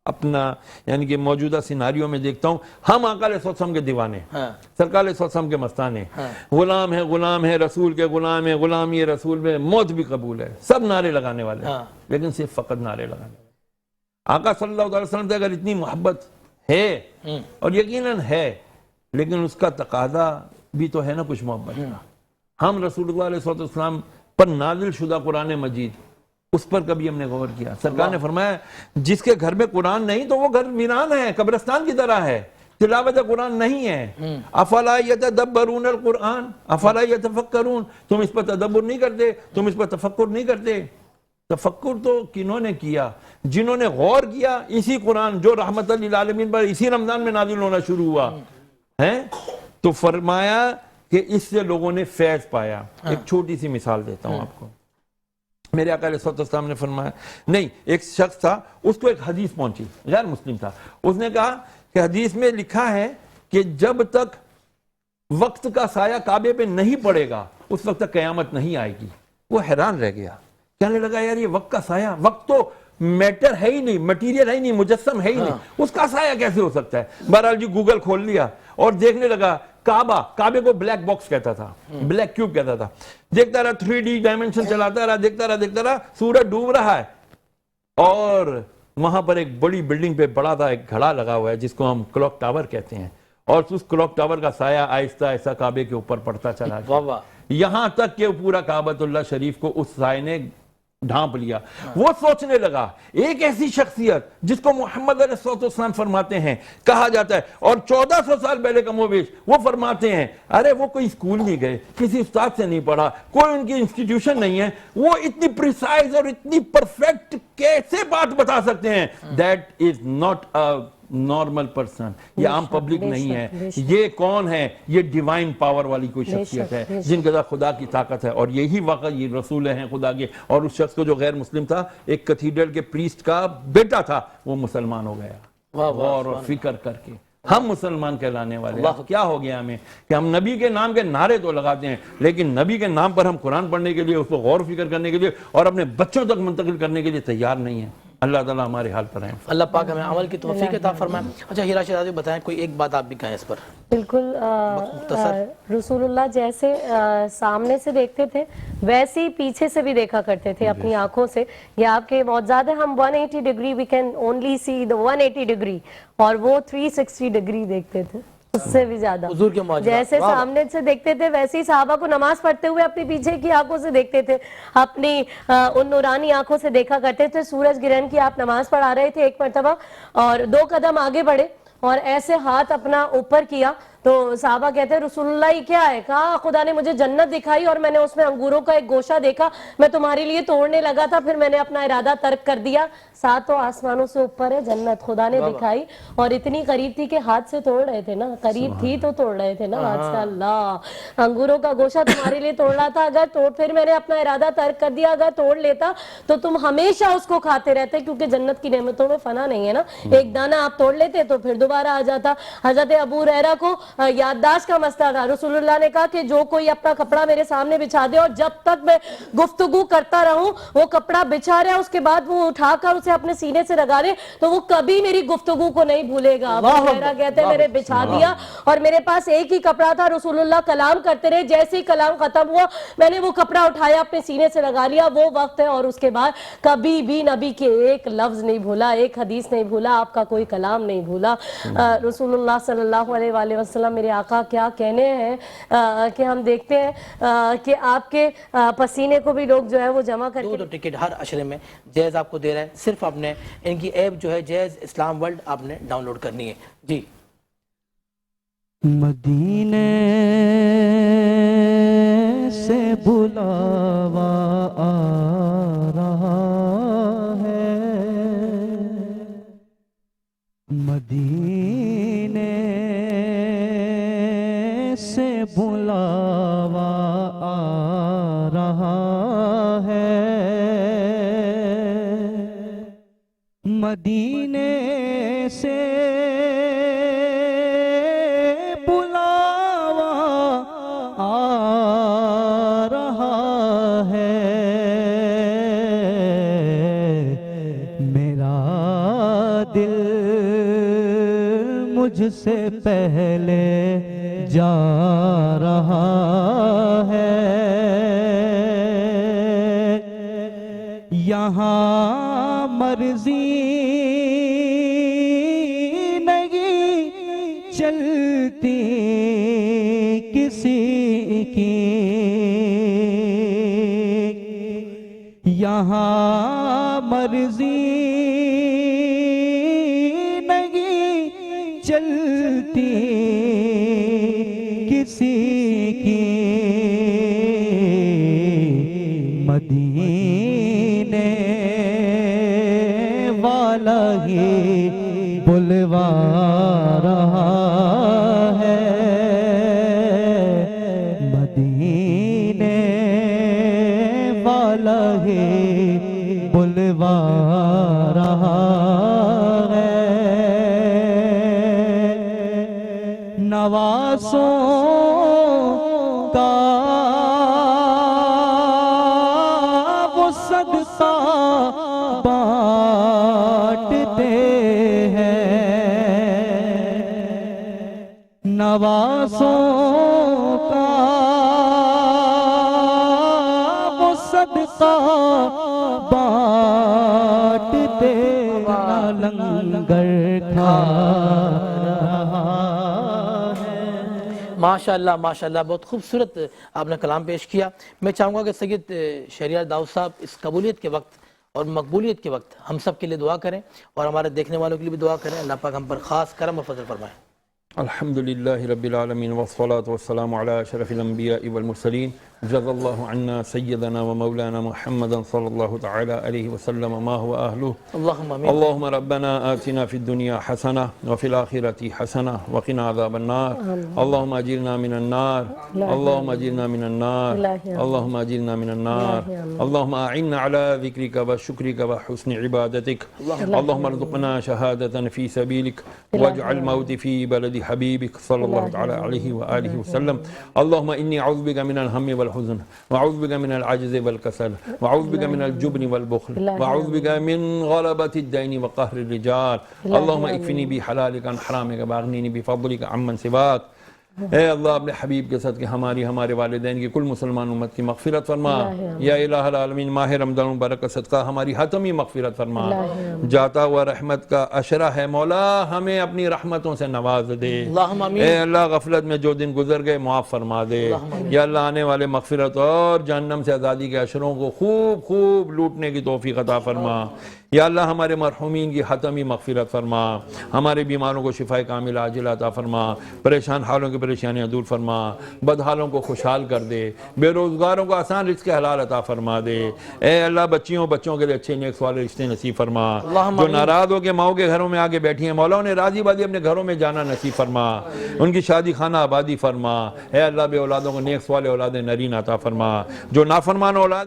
Speaker 5: اپنا یعنی کہ موجودہ سیناریو میں دیکھتا ہوں, ہم آقا علیہ السلام کے دیوانے, سرکار علیہ السلام کے مستانے, غلام ہے رسول کے, غلام ہے, غلامی رسول میں, موت بھی قبول ہے, سب نعرے لگانے والے, لیکن صرف فقط نعرے لگانے والے. آقا صلی اللہ علیہ وسلم سے اگر اتنی محبت ہے اور یقیناً ہے، لیکن اس کا تقاضا بھی تو ہے نا کچھ محبت کا۔ ہم رسول اللہ علیہ السلام پر نازل شدہ قرآن مجید، اس پر کبھی ہم نے غور کیا؟ سرکار نے فرمایا جس کے گھر میں قرآن نہیں تو وہ گھر ویران ہے، قبرستان کی طرح ہے، تلاوت قرآن نہیں ہے۔ افلا یتدبرون القرآن افلا یتفکرون، تم اس پر تدبر نہیں کرتے، تم اس پر تفکر نہیں کرتے۔ تفکر تو کنہوں نے کیا؟ جنہوں نے غور کیا اسی قرآن جو رحمت للعالمین پر اسی رمضان میں نازل ہونا شروع ہوا ہے، تو فرمایا کہ اس سے لوگوں نے فیض پایا۔ ایک چھوٹی سی مثال دیتا ہوں آپ کو۔ میرے آقا علیہ السلام نے فرمایا، نہیں، ایک شخص تھا، اس کو ایک حدیث پہنچی، غیر مسلم تھا، اس نے کہا کہ حدیث میں لکھا ہے کہ جب تک وقت کا سایہ کعبے پہ نہیں پڑے گا اس وقت تک قیامت نہیں آئے گی۔ وہ حیران رہ گیا، کہنے لگا یار یہ وقت کا سایہ، وقت تو میٹر ہے ہی نہیں، مٹیریل ہے ہی نہیں، مجسم ہے ہی نہیں، اس کا سایہ کیسے ہو سکتا ہے؟ بہرحال جی گوگل کھول لیا اور دیکھنے لگا کعبہ، کعبے کو بلیک باکس کہتا تھا، بلیک کیوب کہتا تھا، دیکھتا رہا 3D ڈائمنشن چلاتا رہا، دیکھتا رہا، سورج ڈوب رہا ہے اور وہاں پر ایک بڑی بلڈنگ پہ بڑا تھا ایک گھڑا لگا ہوا ہے جس کو ہم کلاک ٹاور کہتے ہیں، اور اس کلاک ٹاور کا سایہ آہستہ آہستہ کعبے کے اوپر پڑتا چلا گیا، یہاں تک کہ پورا کعبۃ اللہ شریف کو اس سائے نے ڈھانپ لیا۔ وہ سوچنے لگا ایک ایسی شخصیت جس کو محمد علیہ السلام فرماتے ہیں، کہا جاتا ہے، اور 1400 سال پہلے کم و بیش وہ فرماتے ہیں، ارے وہ کوئی اسکول نہیں گئے، کسی استاد سے نہیں پڑھا، کوئی ان کی انسٹیٹیوشن نہیں ہے، وہ اتنی پریسائز اور اتنی پرفیکٹ کیسے بات بتا سکتے ہیں؟ That is not a normal person, یہ عام پبلک نہیں ہے، یہ کون ہے؟ یہ ڈیوائن پاور والی کوئی شخصیت ہے جن کے ساتھ خدا کی طاقت ہے، اور یہی واقعہ یہ رسول ہیں خدا کے۔ اور اس شخص کو جو غیر مسلم تھا، ایک کیتھیڈرل کے پریسٹ کا بیٹا تھا، وہ مسلمان ہو گیا غور و فکر کر کے۔ ہم مسلمان کہلانے والے ہیں، کیا ہو گیا ہمیں کہ ہم نبی کے نام کے نعرے تو لگاتے ہیں، لیکن نبی کے نام پر ہم قرآن پڑھنے کے لیے، اس کو غور و فکر کرنے کے لیے اور اپنے بچوں تک منتقل کرنے کے لیے تیار نہیں ہیں۔ اللہ تعالیٰ ہمارے حال پر ہیں،
Speaker 1: اللہ پاک ہمیں عمل کی توفیق عطا فرمائے۔ اچھا ہیرا شہزادی بتائیں، کوئی ایک بات آپ بھی کہیں اس پر؟
Speaker 6: بالکل، رسول اللہ جیسے سامنے سے دیکھتے تھے ویسے ہی پیچھے سے بھی دیکھا کرتے تھے اپنی آنکھوں سے۔ یہ آپ کے معجزات ہیں، ہم 180 degree we can only see the 180 degree, اور وہ 360 ڈگری دیکھتے تھے، اس سے بھی زیادہ۔
Speaker 1: حضور کے معجزات
Speaker 6: جیسے سامنے سے دیکھتے تھے ویسے ہی صحابہ کو نماز پڑھتے ہوئے اپنی پیچھے کی آنکھوں سے دیکھتے تھے، اپنی ان نورانی آنکھوں سے دیکھا کرتے تھے۔ سورج گرہن کی آپ نماز پڑھا رہے تھے ایک مرتبہ، اور 2 قدم آگے بڑھے اور ایسے ہاتھ اپنا اوپر کیا، تو صحابہ کہتے ہیں رسول اللہ یہ کیا ہے؟ کہا خدا نے مجھے جنت دکھائی اور میں نے اس میں انگوروں کا ایک گوشہ دیکھا، میں تمہارے لیے توڑنے لگا تھا، پھر میں نے اپنا ارادہ ترک کر دیا۔ 7 آسمانوں سے اوپر ہے جنت، خدا نے دکھائی، اور اتنی قریب تھی کہ ہاتھ سے توڑ رہے تھے نا، قریب تھی تو توڑ رہے تھے نا ہاتھ سے۔ اللہ، انگوروں کا گوشہ تمہارے لیے توڑ رہا تھا، اگر توڑ، پھر میں نے اپنا ارادہ ترک کر دیا، اگر توڑ لیتا تو تم ہمیشہ اس کو کھاتے رہتے، کیونکہ جنت کی نعمتوں میں فنا نہیں ہے نا، ایک دانہ آپ توڑ لیتے تو پھر دوبارہ آ جاتا۔ حضرت ابو ہریرہ کو یادداشت کا مسئلہ تھا، رسول اللہ نے کہا کہ جو کوئی اپنا کپڑا میرے سامنے بچھا دے اور جب تک میں گفتگو کرتا رہوں وہ کپڑا بچھا رہا ہے، اس کے بعد وہ اٹھا کر اسے اپنے سینے سے لگا لے تو وہ کبھی میری گفتگو کو نہیں بھولے گا۔ ابو ہریرہ کہتے ہیں میں نے بچھا دیا اور میرے پاس ایک ہی کپڑا تھا، رسول اللہ کلام کرتے رہے، جیسے ہی کلام ختم ہوا میں نے وہ کپڑا اٹھایا اپنے سینے سے لگا لیا، وہ وقت ہے، اور اس کے بعد کبھی بھی نبی کے ایک لفظ نہیں بھولا، ایک حدیث نہیں بھولا، آپ کا کوئی کلام نہیں بھولا۔ رسول اللہ صلی اللہ علیہ وآلہ وسلم، میرے آقا کیا کہنے ہیں کہ ہم دیکھتے ہیں کہ آپ کے پسینے کو بھی لوگ جو ہے وہ جمع کر کے
Speaker 1: 2 ٹکٹ ہر عشرے میں جیز آپ کو دے رہا ہے، صرف آپ نے ان کی ایپ جو ہے جیز اسلام ورلڈ آپ نے ڈاؤن لوڈ کرنی ہے جی۔
Speaker 3: مدینے سے بلاوا آ رہا ہے، مدینے سے بلاوا آ رہا ہے، مدینے سے بلاوا آ رہا ہے، میرا دل مجھ سے پہلے جا رہا ہے، یہاں مرضی نہیں چلتی کسی کی یہاں مرضی نہیں چلتی کسی کی مدینے والا ہی بلوا رہا ہے مدینے والا ہی بلوا رہا ہے نوازوں کا وہ صدقہ بانٹتے ہیں نوازوں کا وہ صدقہ بانٹتے نہ لنگر کھا رہا
Speaker 1: ماشاءاللہ ماشاءاللہ بہت خوبصورت آپ نے کلام پیش کیا. میں چاہوں گا کہ سید شہریار داؤد صاحب اس قبولیت کے وقت اور مقبولیت کے وقت ہم سب کے لیے دعا کریں اور ہمارے دیکھنے والوں کے لیے بھی دعا کریں. اللہ پاک ہم پر خاص کرم و فضل فرمائیں.
Speaker 5: الحمدللہ رب العالمین والصلاة والسلام علی اشرف الانبیاء والمرسلین جزا اللہ عنا سیدنا و مولانا محمدا صلی اللہ تعالی علیہ وسلم ما هو اہلہ.
Speaker 1: اللہم آمین.
Speaker 5: اللہم ربنا آتنا فی الدنیا حسنہ وفی الآخرۃ حسنہ وقنا عذاب النار. اللہم اجرنا من النار اللہم اجرنا من النار اللہم اجرنا من النار. اللہم اعنا علی ذکرک و شکرک و حسن عبادتک. اللہم ارزقنا شہادة فی سبیلک واجعل موتی فی بلد حبیبک صلی اللہ تعالی علیہ وآلہ وسلم. اللہم انی اعوذ بک من الہم والحزن واعوذ بک من العجز والکسل واعوذ بک من الجبن والبخل واعوذ بک من غلبۃ الدین وقہر الرجال. اللہم اکفنی بحلالک عن حرامک واغنینی بفضلک عمن سواک. اے اللہ اپنے حبیب کے صدقے ہماری ہمارے والدین کی کل مسلمان امت کی مغفرت فرما. یا الہ العالمین ماہ رمضان مبارک صدقہ ہماری حتمی مغفرت فرما. جاتا ہوا رحمت کا عشرہ ہے مولا ہمیں اپنی رحمتوں سے نواز دے.
Speaker 1: اللہم آمین.
Speaker 5: اے اللہ غفلت میں جو دن گزر گئے معاف فرما دے. یا اللہ آنے والے مغفرت اور جہنم سے آزادی کے عشروں کو خوب خوب لوٹنے کی توفیق عطا فرما. یا اللہ ہمارے مرحومین کی حتمی مغفرت فرما. ہمارے بیماروں کو شفاء کامل عاجل عطا فرما. پریشان حالوں کی پریشانیاں دور فرما. بدحالوں کو خوشحال کر دے. بے روزگاروں کو آسان رزق حلال عطا فرما دے. اے اللہ بچوں کے لیے اچھے نیک صالح رشتے نصیب فرما. جو ناراض ہو کے ماؤں کے گھروں میں آگے بیٹھی ہیں مولا انہیں راضی بازی اپنے گھروں میں جانا نصیب فرما. ان کی شادی خانہ آبادی فرما. اے اللہ بے اولادوں کو نیک صالح اولاد نرین عطا فرما. جو نافرمان اولاد